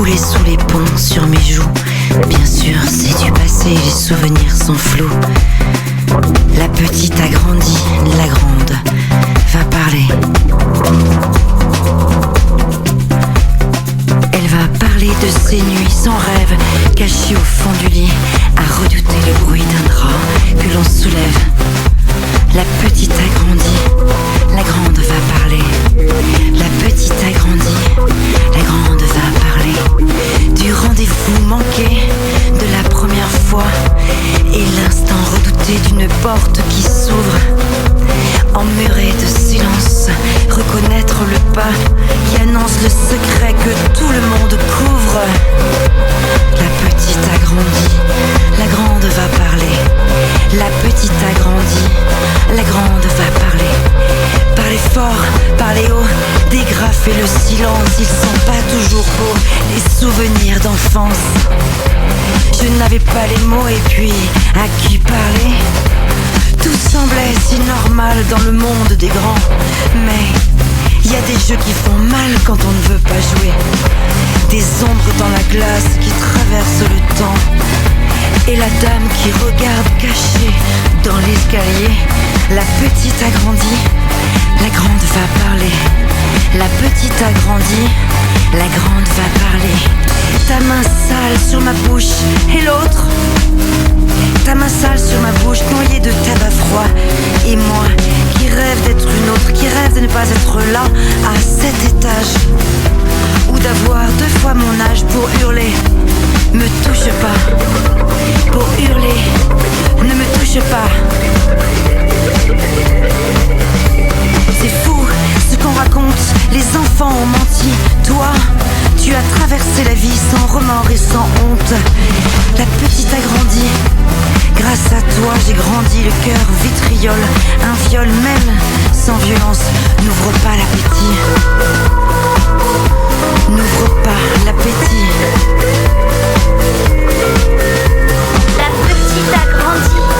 coulait sous les ponts sur mes joues. Bien sûr, c'est du passé, les souvenirs sont flous. La petite a grandi, la grande va parler. Elle va parler de ses nuits sans rêve, cachée au fond du lit, à redouter le bruit d'un drap que l'on soulève. La petite a grandi, la grande va parler. La petite a grandi, la grande va parler. Du rendez-vous manqué, de la première fois, et l'instant redouté d'une porte qui s'ouvre. Emmuré de silence, reconnaître le pas qui annonce le secret que tout le monde couvre. La petite a grandi, la grande va parler. La petite a grandi, la grande va parler. Parler fort, parler haut, dégrafer le silence. Ils sont pas toujours beaux, les souvenirs d'enfance. Je n'avais pas les mots et puis à qui parler? Tout semblait si normal dans le monde des grands. Mais il y a des jeux qui font mal quand on ne veut pas jouer. Des ombres dans la glace qui traversent le temps. Et la dame qui regarde cachée dans l'escalier. La petite a grandi, la grande va parler. La petite a grandi, la grande va parler. Ta main sale sur ma bouche et l'autre. Ta main sale sur ma bouche, noyée de tabac froid. Et moi, qui rêve d'être une autre, qui rêve de ne pas être là, à cet étage. Ou d'avoir 2 fois mon âge pour hurler. Me touche pas. Pour hurler, ne me touche pas. C'est fou ce qu'on raconte, les enfants ont menti. Toi, tu as traversé la vie sans remords et sans honte. La petite a grandi, grâce à toi j'ai grandi, le cœur vitriol. Un viol même sans violence n'ouvre pas l'appétit. N'ouvre pas l'appétit. La petite a grandi.